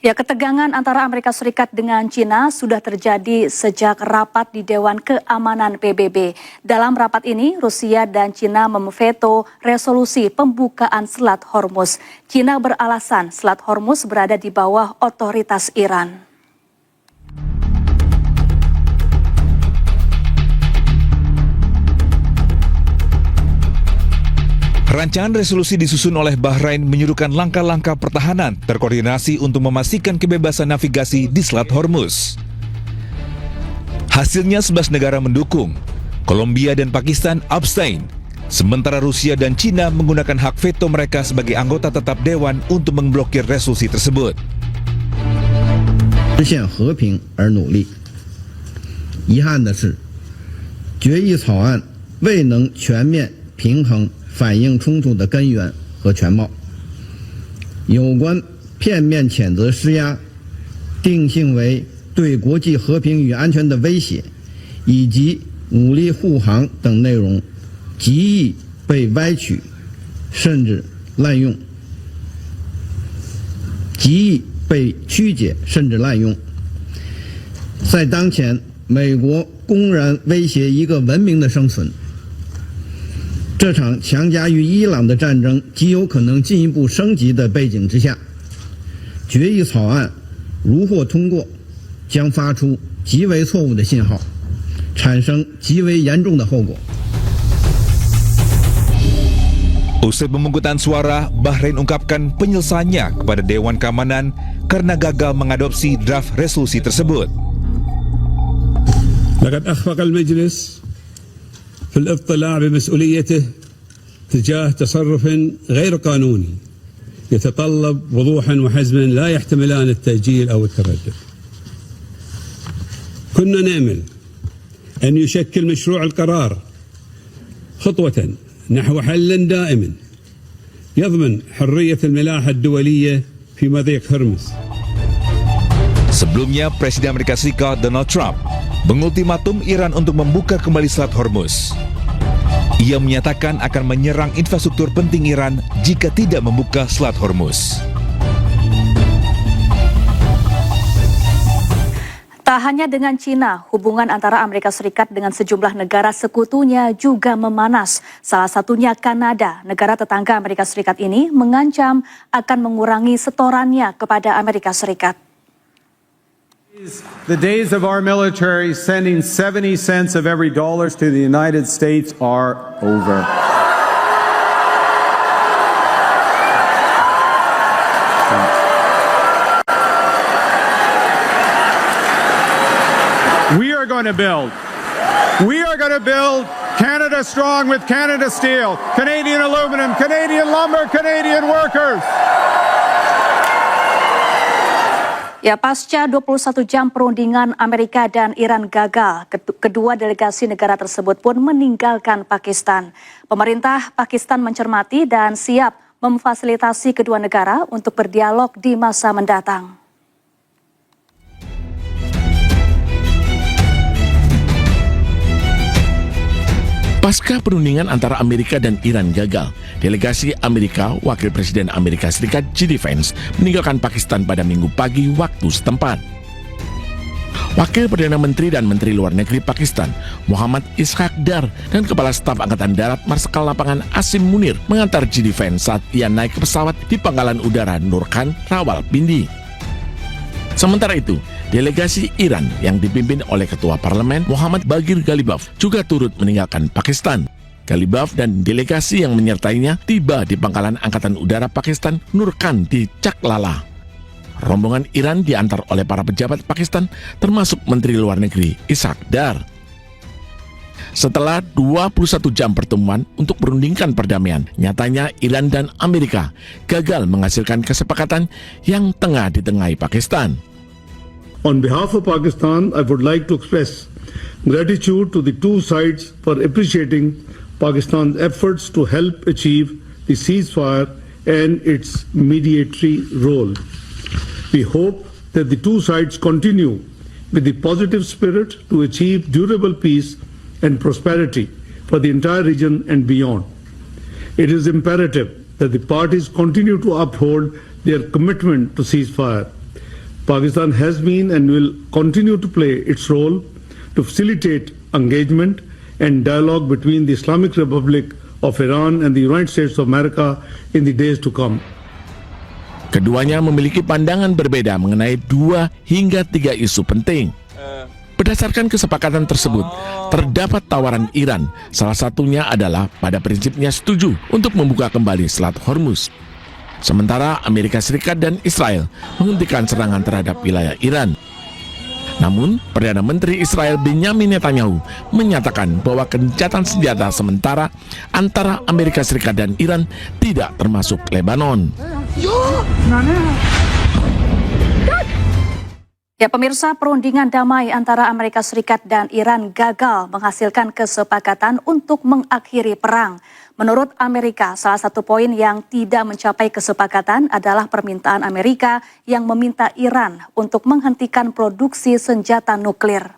Ya, ketegangan antara Amerika Serikat dengan China sudah terjadi sejak rapat di Dewan Keamanan PBB. Dalam rapat ini, Rusia dan China memveto resolusi pembukaan Selat Hormuz. China beralasan Selat Hormuz berada di bawah otoritas Iran. Rancangan resolusi disusun oleh Bahrain menyuruhkan langkah-langkah pertahanan terkoordinasi untuk memastikan kebebasan navigasi di Selat Hormuz. Hasilnya 11 negara mendukung, Kolombia dan Pakistan abstain, sementara Rusia dan China menggunakan hak veto mereka sebagai anggota tetap Dewan untuk memblokir resolusi tersebut. 实现和平而努力。遗憾的是，决议草案未能全面平衡 反映冲突的根源和全貌，有关片面谴责施压定性为对国际和平与安全的威胁，以及武力护航等内容，极易被歪曲，甚至滥用，极易被曲解甚至滥用。在当前美国公然威胁一个文明的生存， 这场强加于伊朗的战争极有可能进一步升级的背景之下，决议草案如获通过，将发出极为错误的信号，产生极为严重的后果。 Usai pemungutan suara, Bahrain ungkapkan penyelesaiannya kepada Dewan Keamanan karena gagal mengadopsi draft resolusi tersebut. لقد أخفق المجلس في الاطلاع بمسؤوليته تجاه تصرف غير قانوني يتطلب وضوحا وحزما لا يحتملان التأجيل أو التردد. كنا نأمل أن يشكل مشروع القرار خطوة نحو حل دائم يضمن حرية الملاحة الدولية في مضيق هرمز. Sebelumnya, Presiden Amerika Serikat Donald Trump mengultimatum Iran untuk membuka kembali Selat Hormuz. Ia menyatakan akan menyerang infrastruktur penting Iran jika tidak membuka Selat Hormuz. Tak hanya dengan China, hubungan antara Amerika Serikat dengan sejumlah negara sekutunya juga memanas. Salah satunya Kanada, negara tetangga Amerika Serikat ini mengancam akan mengurangi setorannya kepada Amerika Serikat. The days of our military sending 70 cents of every dollar to the United States are over. We are going to build Canada strong with Canada Steel, Canadian aluminum, Canadian lumber, Canadian workers. Ya, pasca 21 jam perundingan Amerika dan Iran gagal, kedua delegasi negara tersebut pun meninggalkan Pakistan. Pemerintah Pakistan mencermati dan siap memfasilitasi kedua negara untuk berdialog di masa mendatang. Pasca perundingan antara Amerika dan Iran gagal, delegasi Amerika, Wakil Presiden Amerika Serikat J.D. Vance meninggalkan Pakistan pada Minggu pagi waktu setempat. Wakil Perdana Menteri dan Menteri Luar Negeri Pakistan, Muhammad Ishaq Dar, dan Kepala Staf Angkatan Darat Marsikal Lapangan Asim Munir mengantar J.D. Vance saat ia naik ke pesawat di Pangkalan Udara Nur Khan, Rawalpindi. Sementara itu, delegasi Iran yang dipimpin oleh Ketua Parlemen Muhammad Baghir Ghalibaf juga turut meninggalkan Pakistan. Ghalibaf dan delegasi yang menyertainya tiba di Pangkalan Angkatan Udara Pakistan Nur Khan di Chaklala. Rombongan Iran diantar oleh para pejabat Pakistan termasuk Menteri Luar Negeri Ishaq Dar. Setelah 21 jam pertemuan untuk merundingkan perdamaian, nyatanya Iran dan Amerika gagal menghasilkan kesepakatan yang tengah ditengahi Pakistan. On behalf of Pakistan, I would like to express gratitude to the two sides for appreciating Pakistan's efforts to help achieve the ceasefire and its mediatory role. We hope that the two sides continue with the positive spirit to achieve durable peace and prosperity for the entire region and beyond. It is imperative that the parties continue to uphold their commitment to ceasefire, Pakistan has been and will continue to play its role to facilitate engagement and dialogue between the Islamic Republic of Iran and the United States of America in the days to come. Keduanya memiliki pandangan berbeda mengenai 2 hingga 3 isu penting. Berdasarkan kesepakatan tersebut, terdapat tawaran Iran. Salah satunya adalah pada prinsipnya setuju untuk membuka kembali Selat Hormuz. Sementara Amerika Serikat dan Israel menghentikan serangan terhadap wilayah Iran. Namun, Perdana Menteri Israel Benjamin Netanyahu menyatakan bahwa gencatan senjata sementara antara Amerika Serikat dan Iran tidak termasuk Lebanon. Ya pemirsa, perundingan damai antara Amerika Serikat dan Iran gagal menghasilkan kesepakatan untuk mengakhiri perang. Menurut Amerika, salah satu poin yang tidak mencapai kesepakatan adalah permintaan Amerika yang meminta Iran untuk menghentikan produksi senjata nuklir.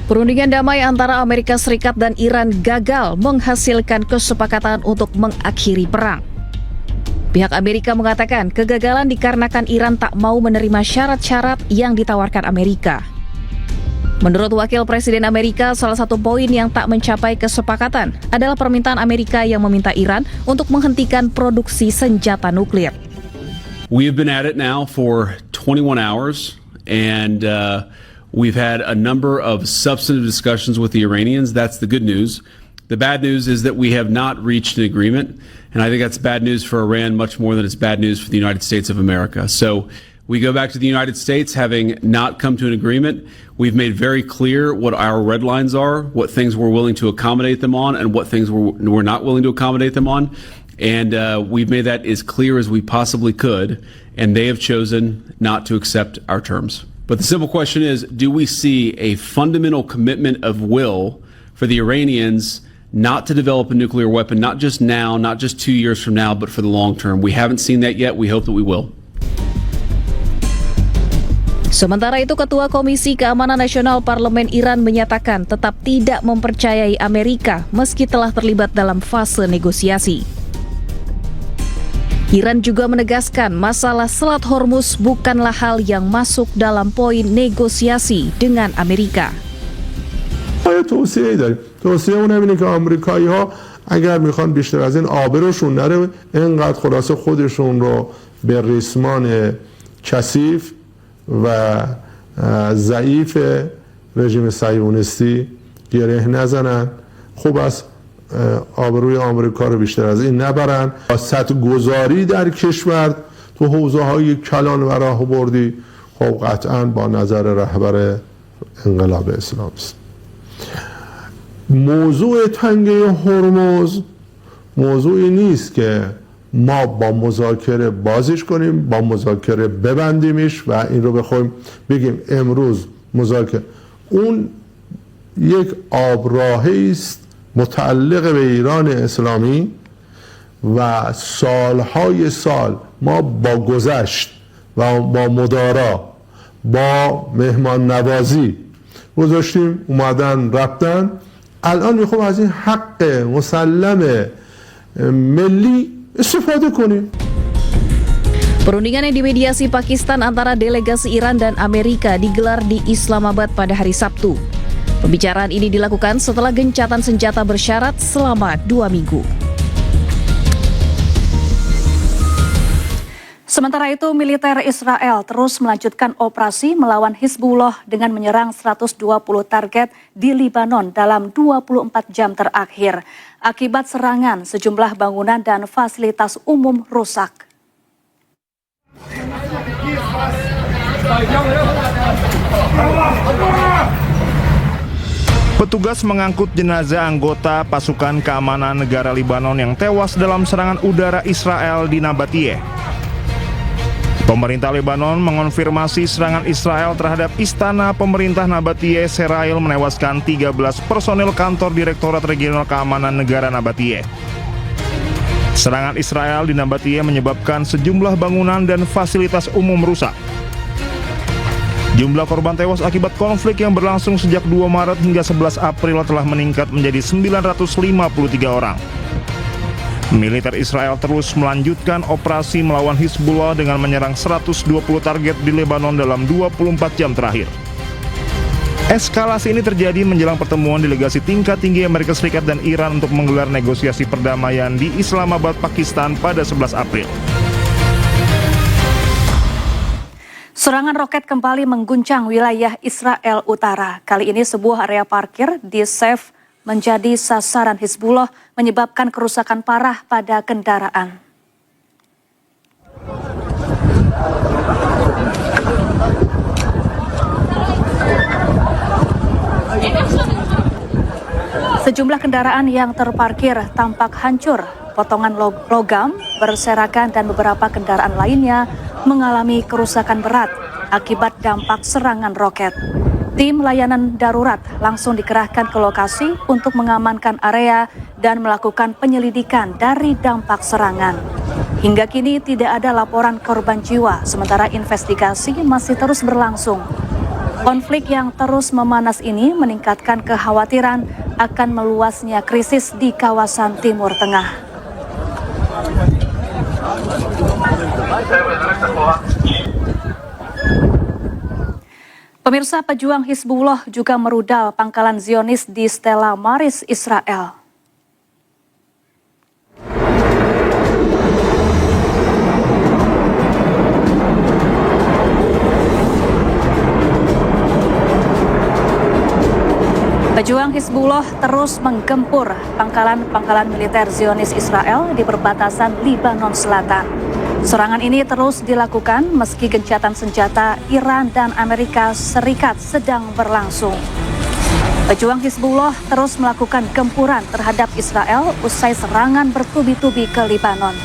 Perundingan damai antara Amerika Serikat dan Iran gagal menghasilkan kesepakatan untuk mengakhiri perang. Pihak Amerika mengatakan kegagalan dikarenakan Iran tak mau menerima syarat-syarat yang ditawarkan Amerika. Menurut Wakil Presiden Amerika, salah satu poin yang tak mencapai kesepakatan adalah permintaan Amerika yang meminta Iran untuk menghentikan produksi senjata nuklir. We have been at it now for 21 hours and we've had a number of substantive discussions with the Iranians. That's the good news. The bad news is that we have not reached an agreement, and I think that's bad news for Iran much more than it's bad news for the United States of America. So we go back to the United States having not come to an agreement. We've made very clear what our red lines are, what things we're willing to accommodate them on, and what things we're not willing to accommodate them on. And we've made that as clear as we possibly could, and they have chosen not to accept our terms. But the simple question is, do we see a fundamental commitment of will for the Iranians not to develop a nuclear weapon, not just now, not just 2 years from now, but for the long term? We haven't seen that yet. We hope that we will. Sementara itu, Ketua Komisi Keamanan Nasional Parlemen Iran menyatakan tetap tidak mempercayai Amerika meski telah terlibat dalam fase negosiasi. Iran juga menegaskan masalah Selat Hormuz bukanlah hal yang masuk dalam poin negosiasi dengan Amerika. توصیه اون اینه که آمریکایی ها اگر میخوان بیشتر از این آبروشون نره اینقدر خلاصه خودشون رو به ریسمان کثیف و ضعیف رژیم صهیونیستی گره نزنن. خوب است آبروی آمریکا رو بیشتر از این نبرن. سطح گذاری در کشور تو حوزه های کلان و راهبردی خب قطعا با نظر رهبر انقلاب اسلامی است. موضوع تنگه هرمز موضوعی نیست که ما با مذاکره بازش کنیم، با مذاکره ببندیمش و این رو بخوایم بگیم امروز مذاکره. اون یک آبراهی است متعلق به ایران اسلامی و سالهای سال ما با گذشت و با مدارا با مهمان نوازی گذاشتیم، اومدن رفتن. الان میخوام از این حق مسلم ملی استفاده کنیم. Perundingan yang dimediasi Pakistan antara delegasi Iran dan Amerika digelar di Islamabad pada hari Sabtu. Pembicaraan ini dilakukan setelah gencatan senjata bersyarat selama 2 minggu. Sementara itu, militer Israel terus melanjutkan operasi melawan Hizbullah dengan menyerang 120 target di Libanon dalam 24 jam terakhir. Akibat serangan, sejumlah bangunan dan fasilitas umum rusak. Petugas mengangkut jenazah anggota pasukan keamanan negara Libanon yang tewas dalam serangan udara Israel di Nabatiyeh. Pemerintah Lebanon mengonfirmasi serangan Israel terhadap istana pemerintah Nabatiyeh Serail menewaskan 13 personel kantor Direktorat Regional Keamanan Negara Nabatiyeh. Serangan Israel di Nabatiyeh menyebabkan sejumlah bangunan dan fasilitas umum rusak. Jumlah korban tewas akibat konflik yang berlangsung sejak 2 Maret hingga 11 April telah meningkat menjadi 953 orang. Militer Israel terus melanjutkan operasi melawan Hizbullah dengan menyerang 120 target di Lebanon dalam 24 jam terakhir. Eskalasi ini terjadi menjelang pertemuan delegasi tingkat tinggi Amerika Serikat dan Iran untuk menggelar negosiasi perdamaian di Islamabad, Pakistan pada 11 April. Serangan roket kembali mengguncang wilayah Israel Utara. Kali ini sebuah area parkir di Saf menjadi sasaran Hizbullah, menyebabkan kerusakan parah pada kendaraan. Sejumlah kendaraan yang terparkir tampak hancur, potongan logam berserakan dan beberapa kendaraan lainnya mengalami kerusakan berat akibat dampak serangan roket. Tim layanan darurat langsung dikerahkan ke lokasi untuk mengamankan area dan melakukan penyelidikan dari dampak serangan. Hingga kini tidak ada laporan korban jiwa, sementara investigasi masih terus berlangsung. Konflik yang terus memanas ini meningkatkan kekhawatiran akan meluasnya krisis di kawasan Timur Tengah. Pemirsa, pejuang Hizbullah juga merudal pangkalan Zionis di Stella Maris, Israel. Pejuang Hizbullah terus menggempur pangkalan militer Zionis Israel di perbatasan Lebanon Selatan. Serangan ini terus dilakukan meski gencatan senjata Iran dan Amerika Serikat sedang berlangsung. Pejuang Hizbullah terus melakukan gempuran terhadap Israel usai serangan bertubi-tubi ke Lebanon.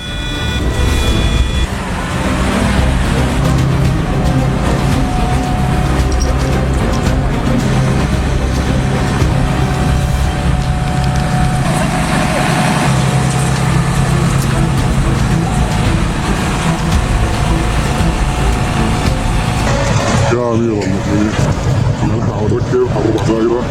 أمير المؤمنين نرفع ونذكر حروب الظاهرة